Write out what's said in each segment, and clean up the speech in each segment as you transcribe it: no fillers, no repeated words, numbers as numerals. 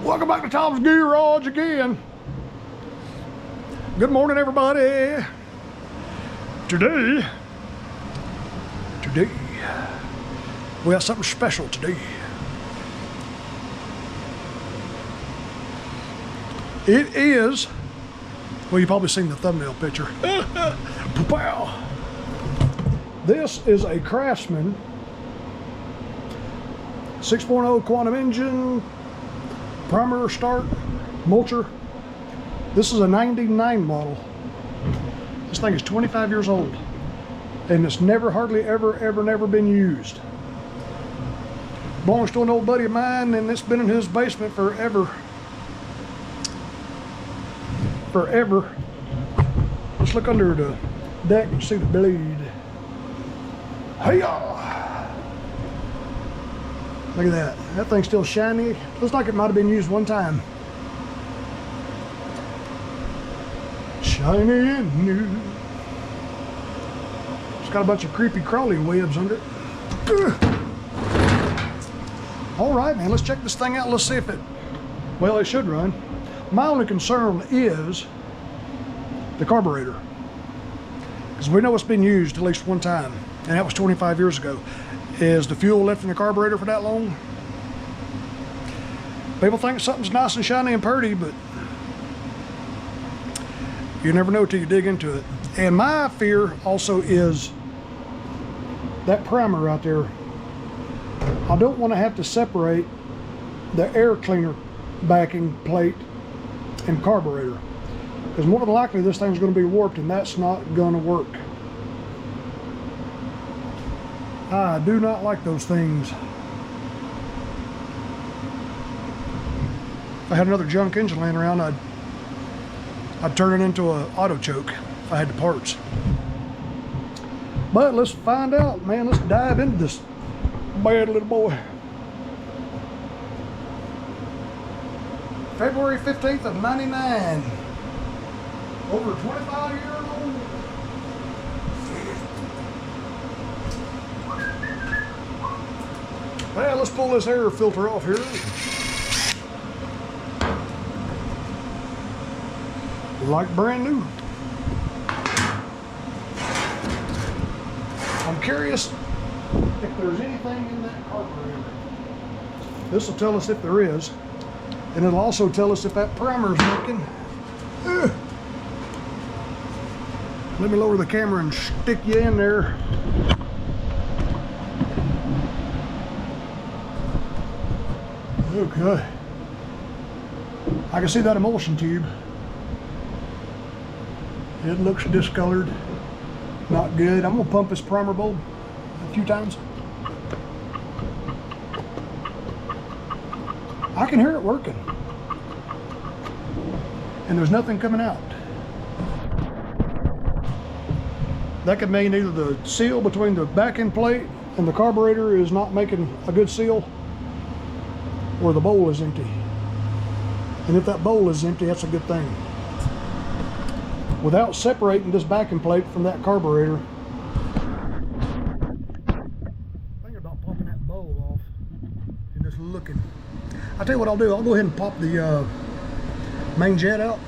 Welcome back to Tom's Garage again. Good morning, everybody. Today, we got something special today. It is, well, you've probably seen the thumbnail picture. Wow. This is a Craftsman 6.0 quantum engine, primer start, mulcher. This is a 99 model. This thing is 25 years old and it's hardly ever been used. Belongs to an old buddy of mine and it's been in his basement forever. Let's look under the deck and see the blade. Hey-ya! Look at that. That thing's still shiny. Looks like it might have been used one time. Shiny and new. It's got a bunch of creepy crawly webs under it. All right, man, let's check this thing out. Let's see if it, well, it should run. My only concern is the carburetor. Because we know it's been used at least one time, and that was 25 years ago. Is the fuel left in the carburetor for that long? People think something's nice and shiny and pretty, but you never know till you dig into it. And my fear also is that primer right there. I don't want to have to separate the air cleaner backing plate and carburetor, because more than likely this thing's going to be warped and that's not going to work. I do not like those things. If I had another junk engine laying around, I'd turn it into an auto choke if I had the parts. But let's find out, man. Let's dive into this bad little boy. February 15th of 99. Over 25 years old. Well, let's pull this air filter off here. Like brand new. I'm curious if there's anything in that carburetor. This will tell us if there is, and it'll also tell us if that primer's working. Let me lower the camera and stick you in there. Okay. I can see that emulsion tube. It looks discolored. Not good. I'm gonna pump this primer bulb a few times. I can hear it working. And there's nothing coming out. That could mean either the seal between the back end plate and the carburetor is not making a good seal, or the bowl is empty. And if that bowl is empty, that's a good thing. Without separating this backing plate from that carburetor, thinking about popping that bowl off and just looking. I'll tell you what I'll do. I'll go ahead and pop the main jet out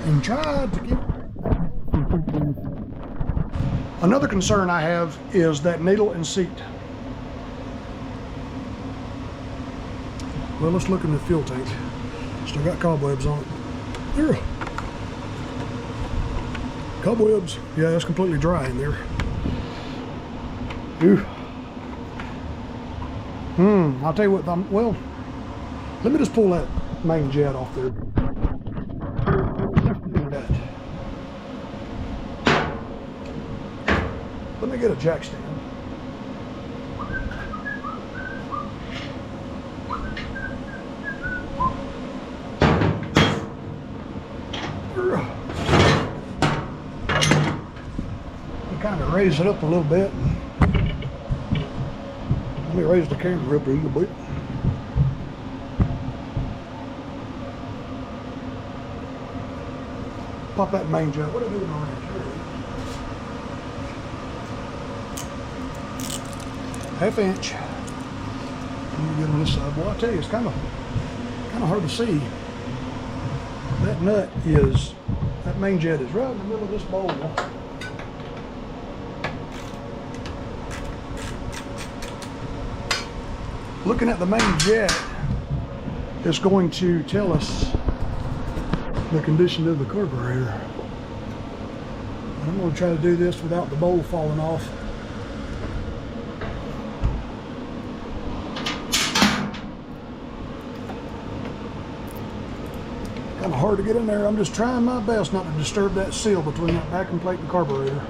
and try to get. Another concern I have is that needle and seat. Well, let's look in the fuel tank. Still got cobwebs on it. There. Cobwebs. Yeah, that's completely dry in there. Ew. I'll tell you what, well, let me just pull that main jet off there. Let me get a jack stand. Kind of raise it up a little bit. Let me raise the camera up a little bit. Pop that main jet. What are we doing on it? Half inch. Let me get on this side. Boy, I tell you, it's kind of kind of hard to see. That nut is, that main jet is right in the middle of this bowl. Looking at the main jet is going to tell us the condition of the carburetor. I'm going to try to do this without the bowl falling off. Kind of hard to get in there. I'm just trying my best not to disturb that seal between that vacuum plate and carburetor.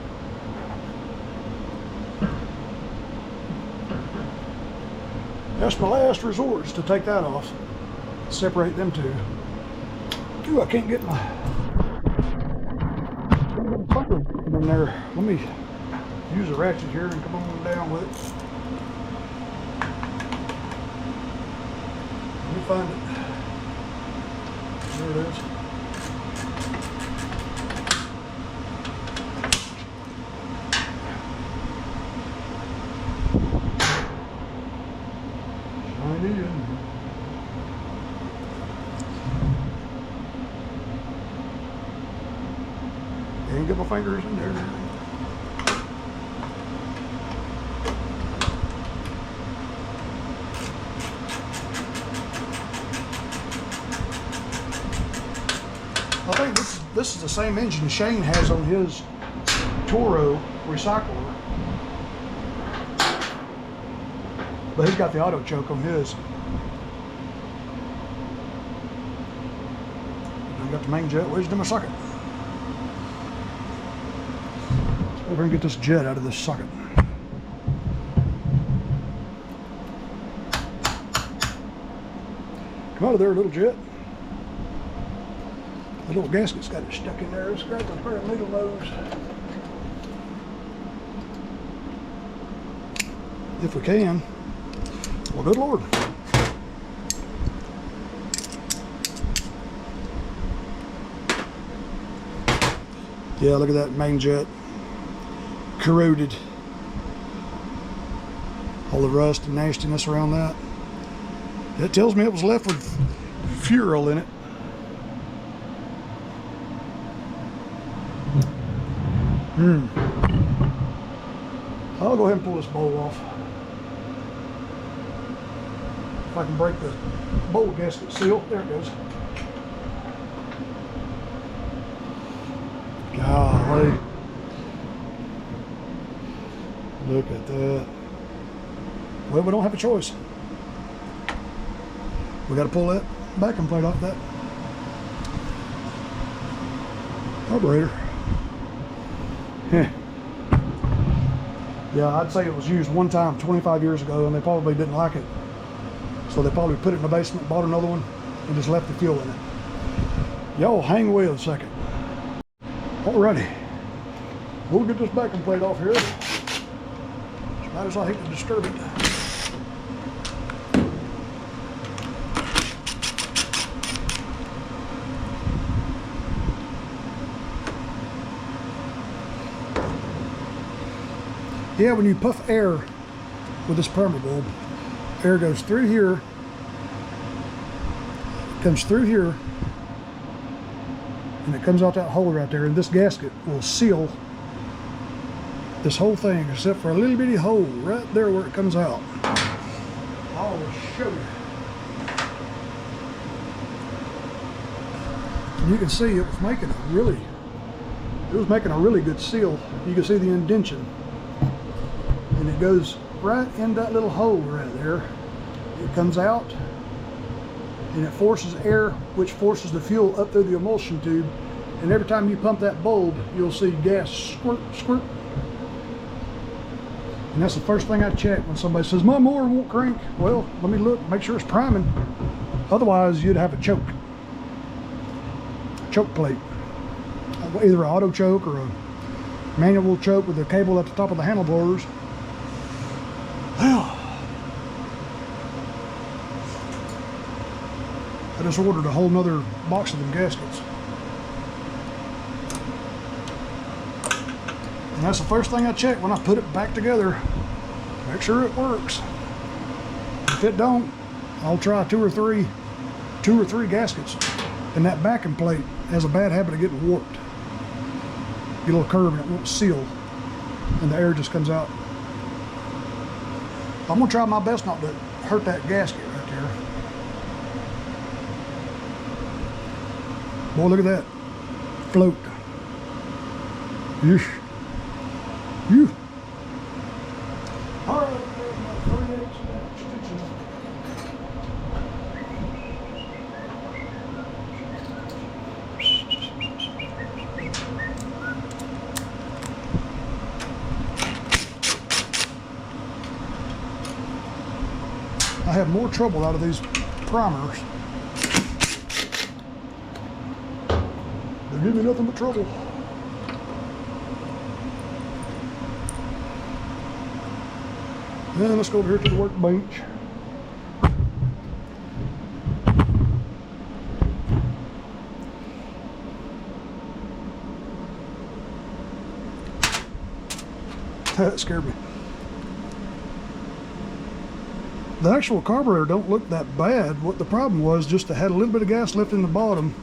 That's my last resort, is to take that off. Separate them two. Ooh, I can't get my finger in there. Let me use a ratchet here and come on down with it. Let me find it. There it is. Shiny. Can't get my fingers in there. I think this is the same engine Shane has on his Toro recycler, but he's got the auto choke on his. I got the main jet wedged in my socket. Let's go over and get this jet out of this socket. Come out of there, little jet. The little gasket's got it stuck in there. Let's grab the pair of needle nose. If we can. Well, good Lord. Yeah, look at that main jet. Corroded. All the rust and nastiness around that. That tells me it was left with fuel in it. I'll go ahead and pull this bowl off. If I can break the bowl gasket seal. There it goes. Golly. Look at that. Well, we don't have a choice. We got to pull that vacuum plate off that carburetor. Yeah, I'd say it was used one time 25 years ago and they probably didn't like it. So they probably put it in the basement, bought another one, and just left the fuel in it. Y'all hang with a second. Alrighty. We'll get this vacuum plate off here. As bad as I hate to disturb it. Yeah, when you puff air with this permabulb, air goes through here, comes through here, and it comes out that hole right there, and this gasket will seal this whole thing except for a little bitty hole right there where it comes out. I'll show you. And you can see it was making a really good seal. You can see the indentation. And it goes right in that little hole right there. It comes out and it forces air, which forces the fuel up through the emulsion tube. And every time you pump that bulb, you'll see gas squirt, squirt. And that's the first thing I check when somebody says, my mower won't crank. Well, let me look, make sure it's priming. Otherwise, you'd have a choke plate. Either an auto choke or a manual choke with a cable at the top of the handlebars. Well, I just ordered a whole nother box of them gaskets. And that's the first thing I check when I put it back together. Make sure it works. If it don't, I'll try 2 or 3 2 or 3 gaskets, and that backing plate has a bad habit of getting warped. Get a little curve and it won't seal, and the air just comes out. I'm gonna try my best not to hurt that gasket right there. Boy, look at that float. Yeesh. Yew. All right, there's my 3/8 stitches. I have more trouble out of these primers. They give me nothing but trouble. Then let's go over here to the workbench. That scared me. The actual carburetor don't look that bad. What the problem was, just it had a little bit of gas left in the bottom,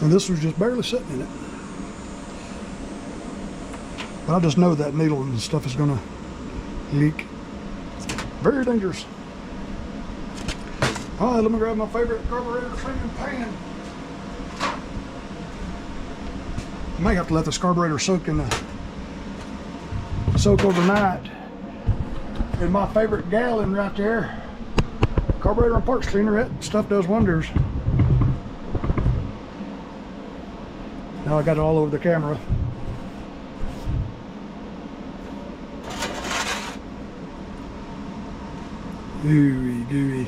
and this was just barely sitting in it. But I just know that needle and stuff is gonna leak. Very dangerous. All right, let me grab my favorite carburetor cleaning pan. I may have to let this carburetor soak overnight. And my favorite gallon right there, carburetor and parts cleaner. That stuff does wonders. Now I got it all over the camera. Gooey, gooey.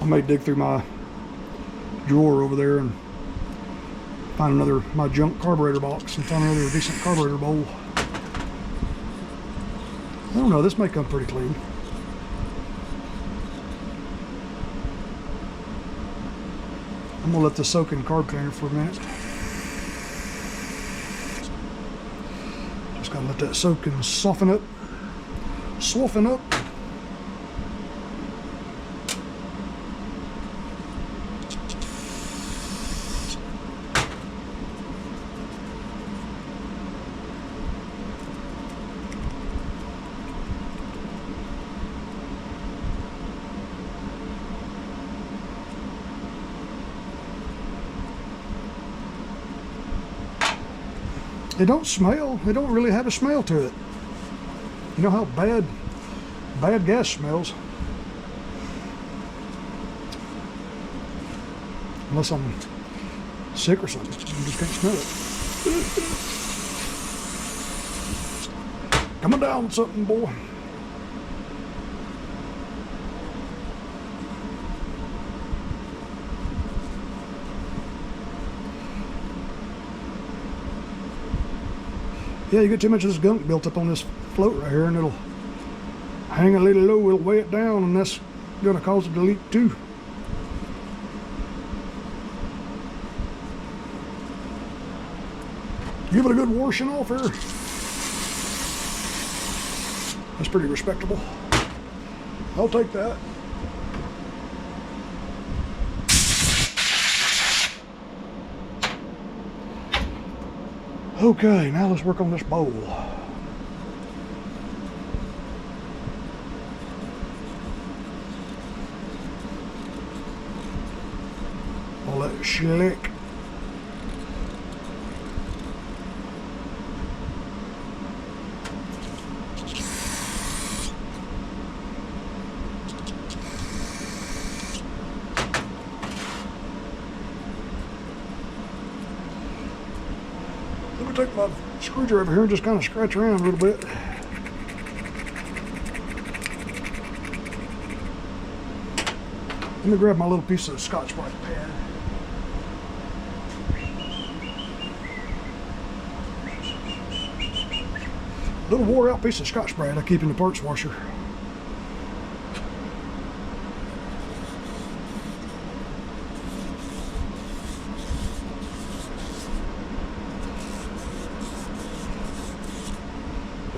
I may dig through my drawer over there and find my junk carburetor box and find another decent carburetor bowl. I don't know, this may come pretty clean. I'm gonna let this soak in carb cleaner for a minute. Just gotta let that soak and soften up. Soften up. They don't smell. They don't really have a smell to it. You know how bad gas smells. Unless I'm sick or something. You just can't smell it. Coming down with something, boy. Yeah, you get too much of this gunk built up on this float right here, and it'll hang a little low, it'll weigh it down, and that's gonna cause it to leak too. Give it a good washing off here. That's pretty respectable. I'll take that. Okay, now let's work on this bowl. All that schlick. Let me take my screwdriver here and just kind of scratch around a little bit. Let me grab my little piece of Scotch-Brite pad. Little wore out piece of Scotch-Brite I keep in the parts washer.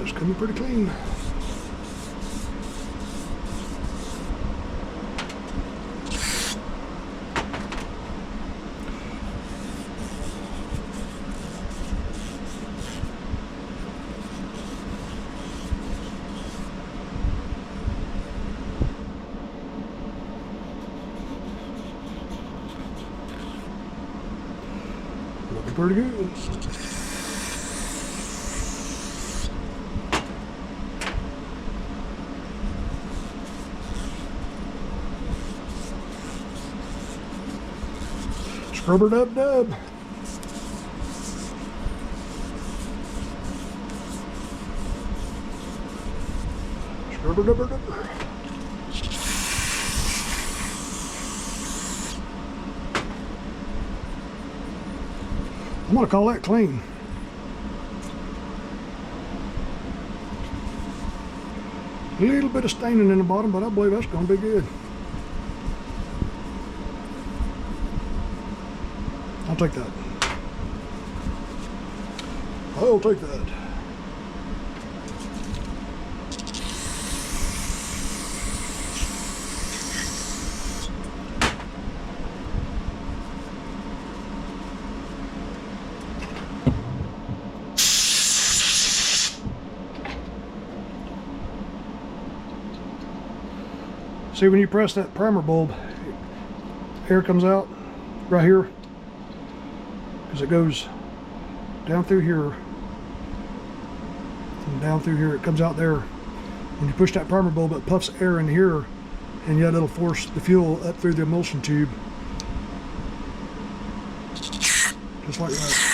Just coming pretty clean. Looking pretty good. Scrubber dub dub. Scrubber dubber dubber. I'm gonna call that clean. A little bit of staining in the bottom, but I believe that's gonna be good. I'll take that. I'll take that. See, when you press that primer bulb, air comes out right here, because it goes down through here and down through here. It comes out there. When you push that primer bulb, it puffs air in here, and yet it'll force the fuel up through the emulsion tube, just like that.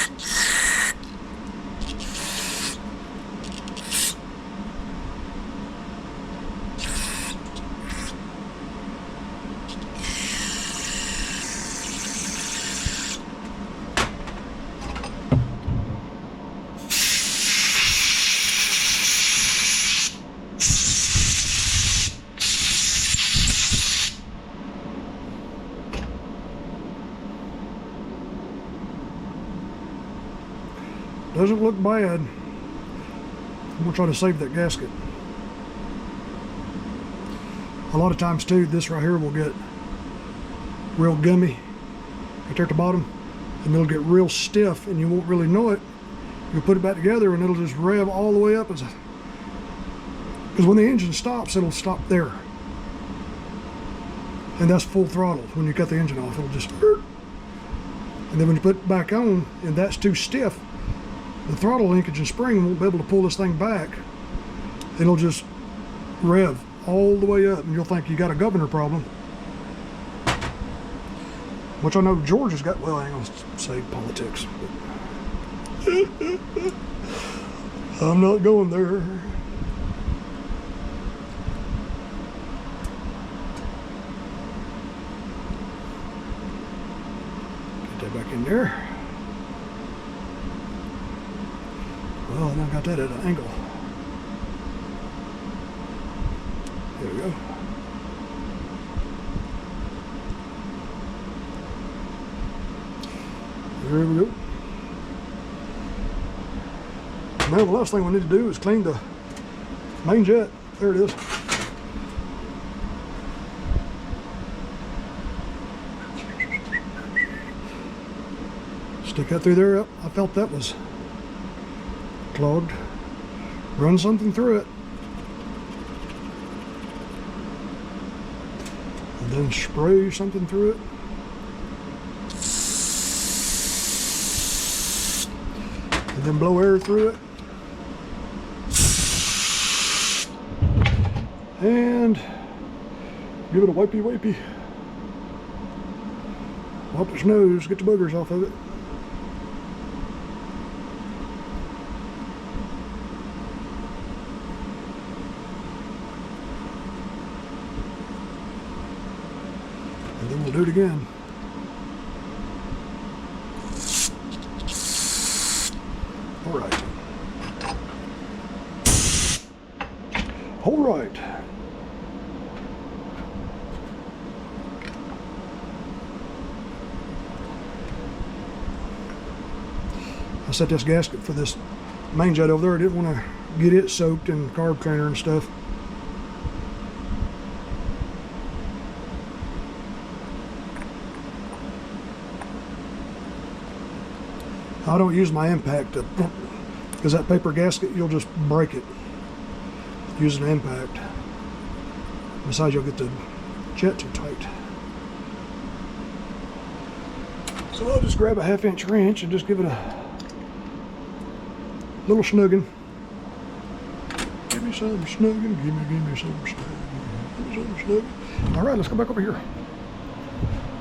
Doesn't look bad. I'm gonna try to save that gasket. A lot of times too, this right here will get real gummy right there at the bottom, and it'll get real stiff and you won't really know it. You'll put it back together and it'll just rev all the way up, because when the engine stops, it'll stop there. And that's full throttle. When you cut the engine off, it'll just, and then when you put it back on and that's too stiff, the throttle linkage and spring won't be able to pull this thing back. It'll just rev all the way up and you'll think you got a governor problem. Which I know George has got, well, I ain't gonna say politics, but I'm not going there. Get that back in there. Well, I got that at an angle. There we go. There we go. Now the last thing we need to do is clean the main jet. There it is. Stick that through there. Yep, I felt that was clogged. Run something through it. And then spray something through it. And then blow air through it. And give it a wipey wipey. Wipe its nose, get the boogers off of it. And then we'll do it again. All right. All right. I set this gasket for this main jet over there. I didn't want to get it soaked in carb cleaner and stuff. I don't use my impact because that paper gasket, you'll just break it using an impact. Besides, you'll get the jet too tight. So I'll just grab a 1/2-inch wrench and just give it a little snugging. Give me some snugging, give me some snugging, give me some snugging. All right, let's go back over here.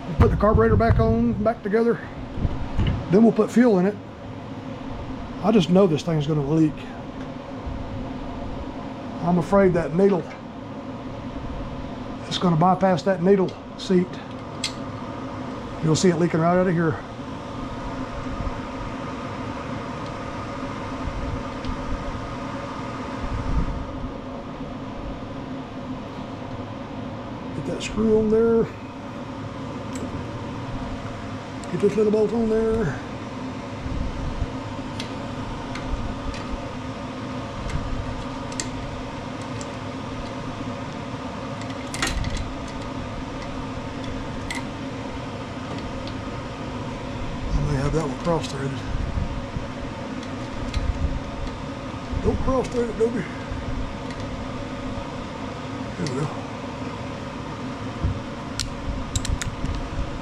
We'll put the carburetor back together. Then we'll put fuel in it. I just know this thing's gonna leak. I'm afraid that needle, it's gonna bypass that needle seat. You'll see it leaking right out of here. Get that screw on there. Get this little bolt on there. That one cross-threaded. Don't cross-thread it, Dobie. There we go.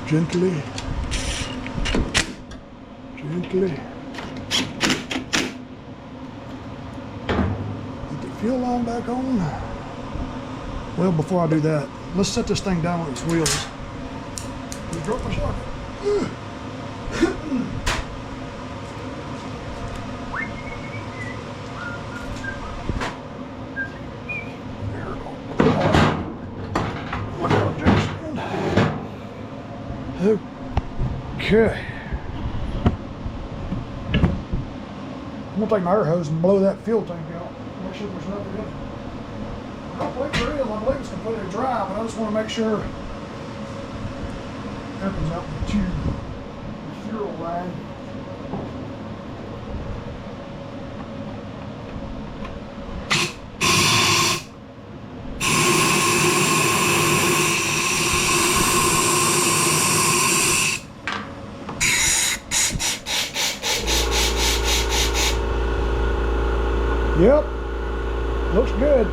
Gently. Gently. Put the fuel line back on. Well, before I do that, let's set this thing down on its wheels. You drop my socket. Okay. I'm gonna take my air hose and blow that fuel tank out. Make sure there's nothing in it. I don't believe there is. I believe it's completely dry, but I just want to make sure everything's out in the tube. The fuel line. Yep, looks good.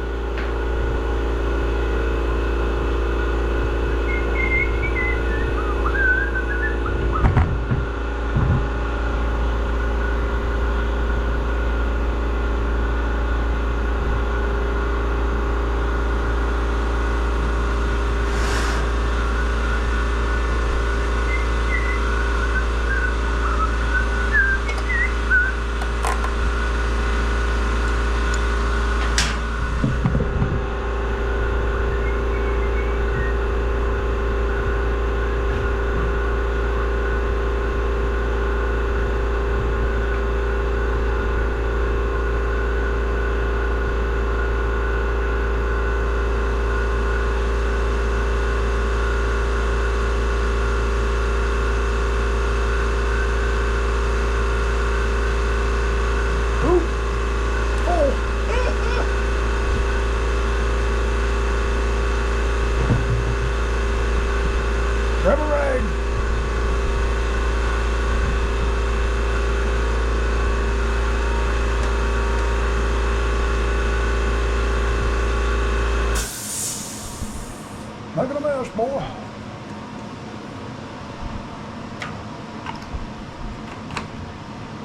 Making a mess, boy.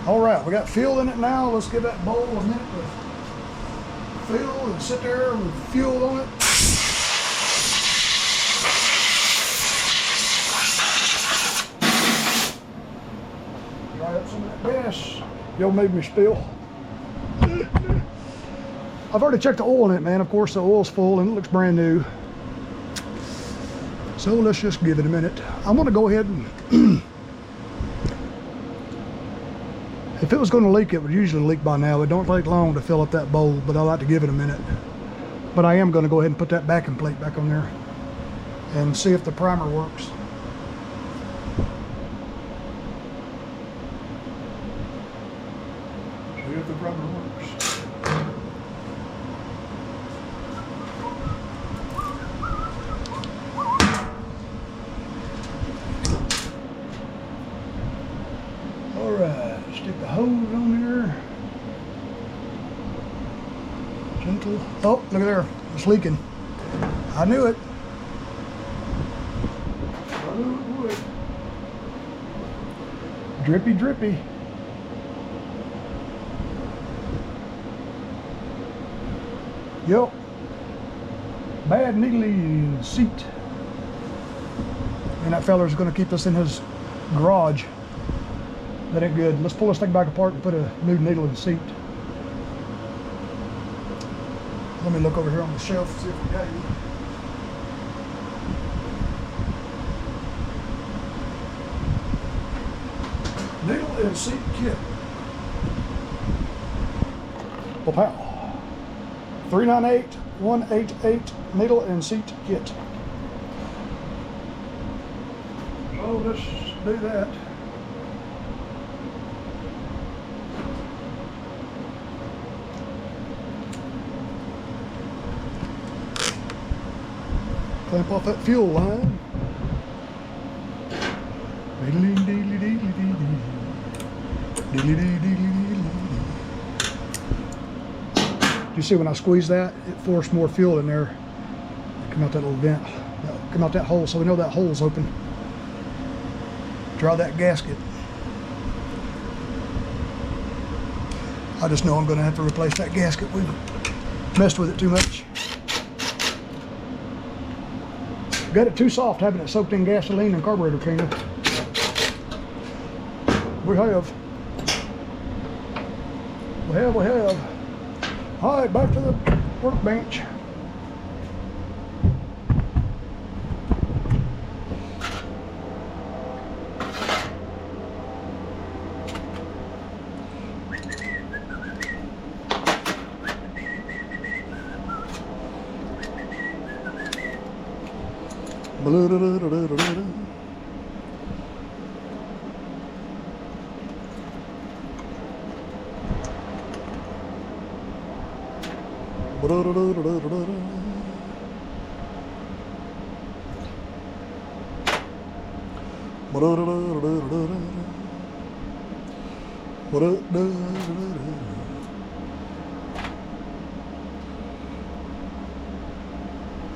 All right, we got fuel in it now. Let's give that bowl a minute to fill and sit there with fuel on it. Dry up some of that gas. Y'all made me spill. I've already checked the oil in it, man. Of course, the oil's full and it looks brand new. So let's just give it a minute. I'm gonna go ahead and if it was gonna leak, it would usually leak by now. It don't take long to fill up that bowl, but I like to give it a minute. But I am gonna go ahead and put that backing plate back on there and see if the primer works. See if the primer works. Gentle. Oh, look at there. It's leaking. I knew it. I knew it would. Drippy, drippy. Yep. Bad needly seat. And that feller's going to keep us in his garage. That ain't good. Let's pull this thing back apart and put a new needle in the seat. Let me look over here on the shelf and see if we got any. Needle and seat kit. Wow. 398-188 needle and seat kit. So let's do that. Clamp off that fuel line. You see when I squeeze that, it forced more fuel in there. Come out that little vent, come out that hole, so we know that hole's open. Draw that gasket. I just know I'm going to have to replace that gasket. We messed with it too much. Got it too soft having it soaked in gasoline and carburetor cleaner. We have. All right, back to the workbench.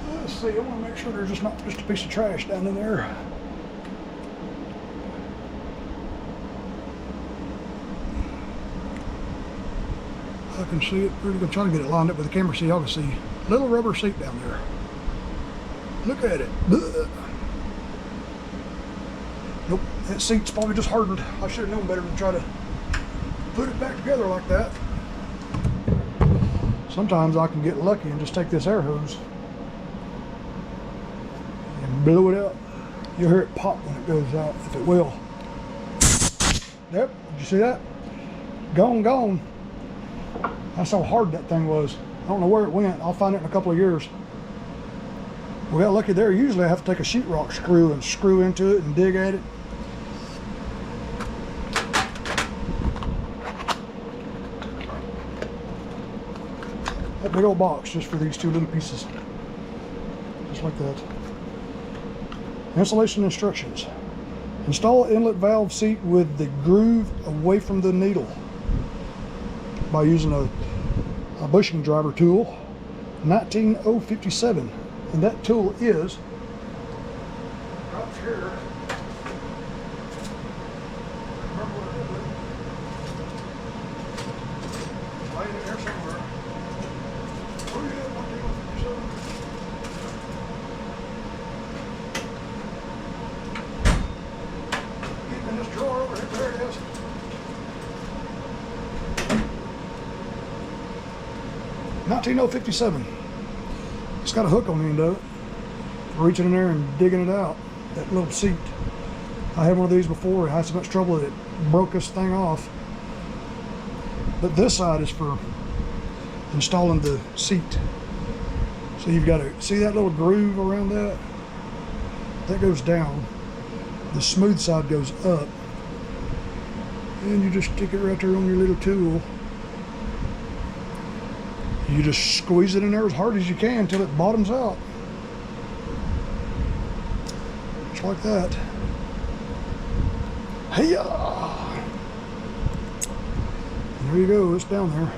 Let's see, I want to make sure there's just not just a piece of trash down in there. I can see it pretty good. I'm trying to get it lined up with the camera so y'all can see. Little rubber seat down there. Look at it. Ugh. Nope, that seat's probably just hardened. I should have known better than try to put it back together like that. Sometimes I can get lucky and just take this air hose and blow it out. You'll hear it pop when it goes out, if it will. Yep, did you see that? Gone, gone. That's how hard that thing was. I don't know where it went. I'll find it in a couple of years. We got lucky there. Usually I have to take a sheetrock screw and screw into it and dig at it. That big old box just for these two little pieces. Just like that. Installation instructions. Install inlet valve seat with the groove away from the needle by using a bushing driver tool, 19057, and that tool is right here. Remember what it is. Laying in there somewhere. Oh yeah, 19057. Keep in this drawer over here. There it is. $19.57. It's got a hook on the end of it. Reaching in there and digging it out. That little seat. I had one of these before. I had so much trouble that it broke this thing off. But this side is for installing the seat. So you've got to see that little groove around that? That goes down. The smooth side goes up. And you just stick it right there on your little tool. You just squeeze it in there as hard as you can until it bottoms out. Just like that. Hey-ya! And there you go, it's down there.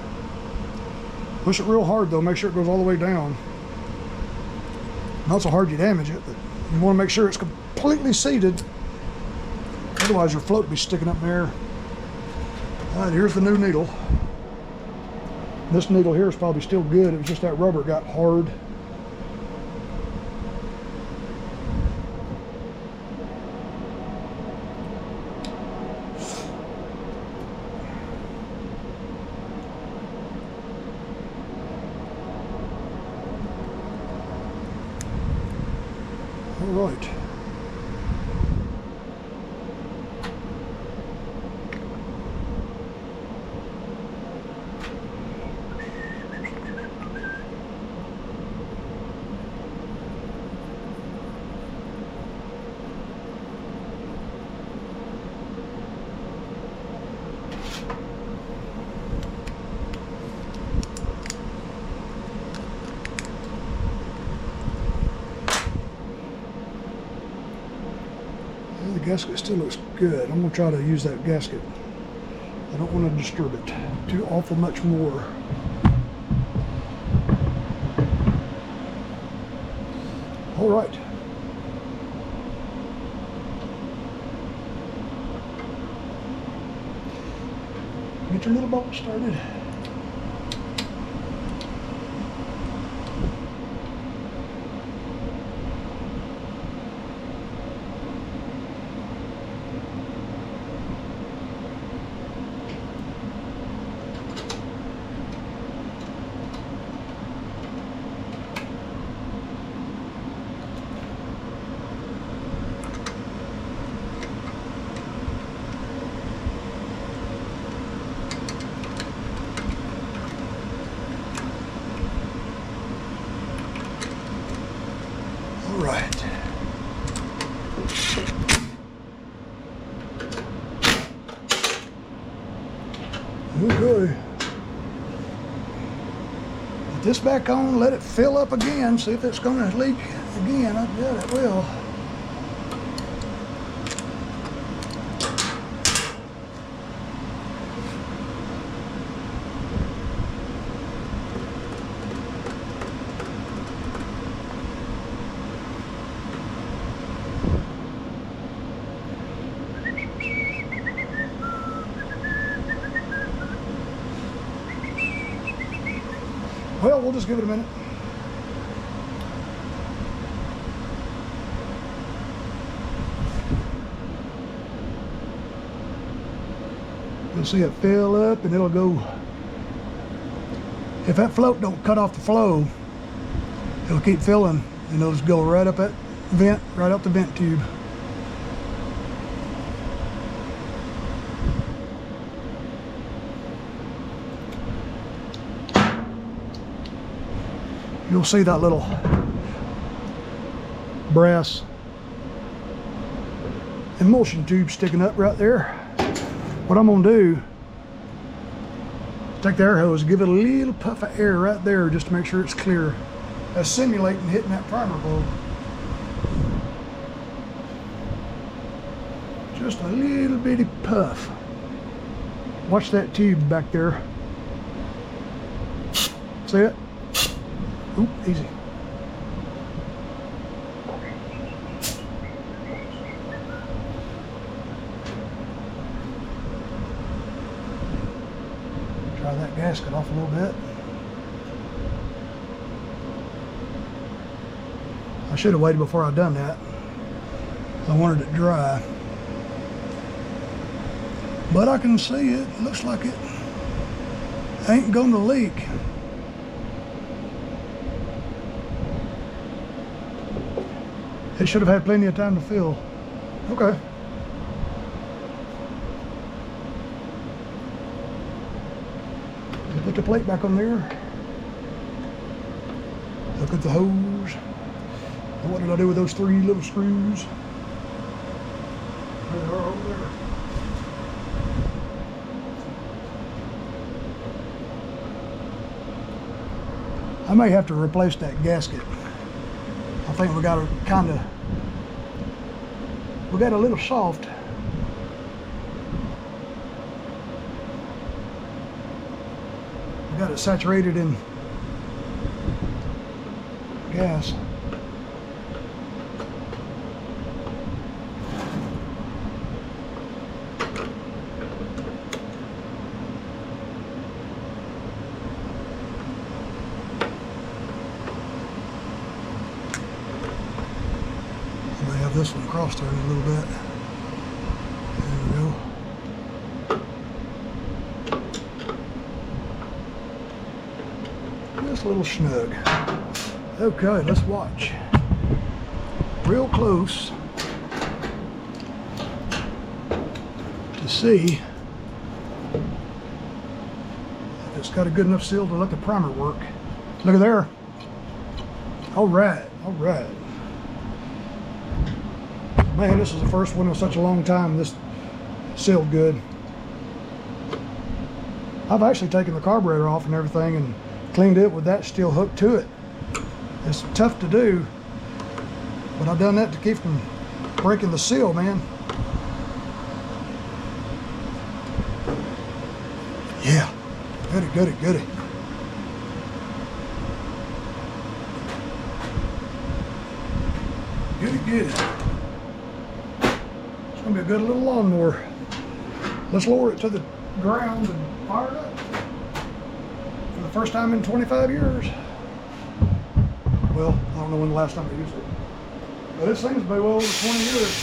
Push it real hard though, make sure it goes all the way down. Not so hard you damage it, but you want to make sure it's completely seated. Otherwise your float will be sticking up in the air. All right, here's the new needle. This needle here is probably still good. It was just that rubber got hard. All right. The gasket still looks good. I'm going to try to use that gasket. I don't want to disturb it too awful much more. All right. Get your little boat started. Right. Okay. Put this back on, let it fill up again, see if it's going to leak again. I bet it will. Well, we'll just give it a minute. You'll see it fill up and it'll go. If that float don't cut off the flow, it'll keep filling and it'll just go right up that vent, right out the vent tube. You'll see that little brass emulsion tube sticking up right there. What I'm going to do is take the air hose, give it a little puff of air right there just to make sure it's clear. That's simulating hitting that primer bulb. Just a little bitty puff. Watch that tube back there. See it? Oop, easy. Try that gasket off a little bit. I should have waited before I done that. I wanted it dry. But I can see it. It looks like it ain't going to leak. It should have had plenty of time to fill. Okay. Put the plate back on there. Look at the hose. And what did I do with those 3 little screws? There they are over there. I may have to replace that gasket. I think we got a little soft. We got it saturated in gas. I may have this one crossed there in a little bit. There we go. Just a little snug. Okay, let's watch. Real close to see if it's got a good enough seal to let the primer work. Look at there. All right, all right. Man, this is the first one in such a long time this sealed good. I've actually taken the carburetor off and everything and cleaned it with that steel hook to it. It's tough to do, but I've done that to keep from breaking the seal, man. Yeah, goody, goody, goody. Goody, goody. It's gonna be a good little lawnmower. Let's lower it to the ground and fire it up. For the first time in 25 years. Well, I don't know when the last time I used it. But this thing's been well over 20 years.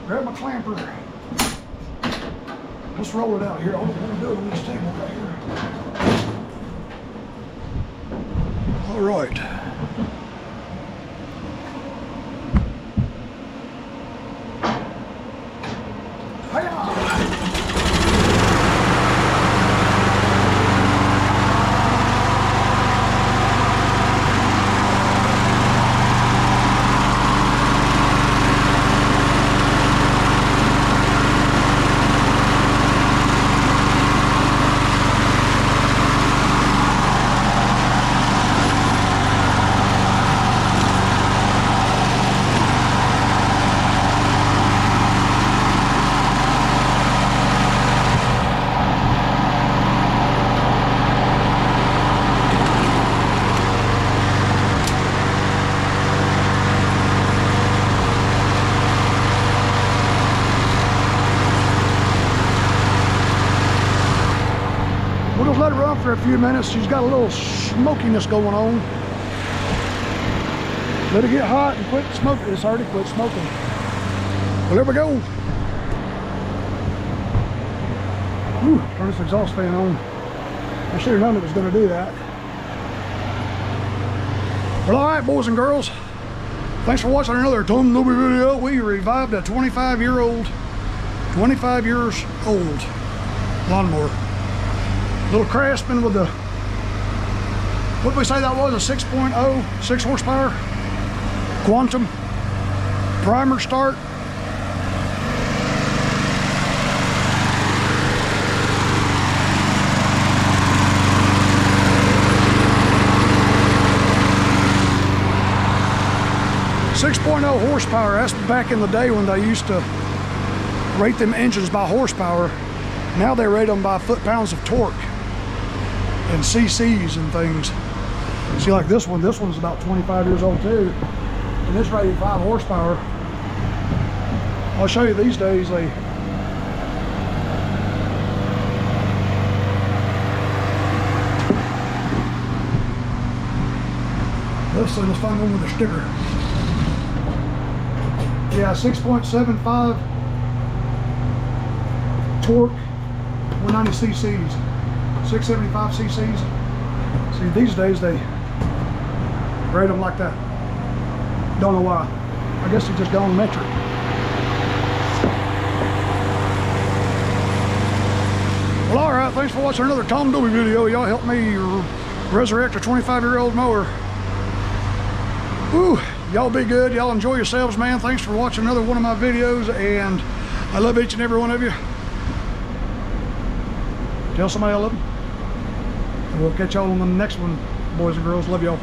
Grab my clamper. Let's roll it out here. All we're going to do on this table right here. All right. We'll just let it run for a few minutes. She's got a little smokiness going on. Let it get hot and quit smoking. It's already quit smoking. Well, there we go. Whew, turn this exhaust fan on. I should have known it was going to do that. Well, all right, boys and girls. Thanks for watching another Tom Nobby video. We revived a 25 years old lawnmower. Little Craftsman with the, what did we say that was? A 6.0, 6 horsepower, quantum, primer start. .0 horsepower. That's back in the day when they used to rate them engines by horsepower. Now they rate them by foot-pounds of torque and cc's and things. See, like this one's about 25 years old too, and it's rated 5 horsepower. I'll show you these days. Let's find one with a sticker. Yeah, 6.75 torque, 190 cc's, 675 cc's. See, these days they rate them like that. Don't know why. I guess they just go on metric. Well, all right. Thanks for watching another Tom Doobie video. Y'all helped me resurrect a 25-year-old mower. Woo! Y'all be good. Y'all enjoy yourselves, man. Thanks for watching another one of my videos, and I love each and every one of you. Tell somebody I love them. And we'll catch y'all on the next one, boys and girls. Love y'all.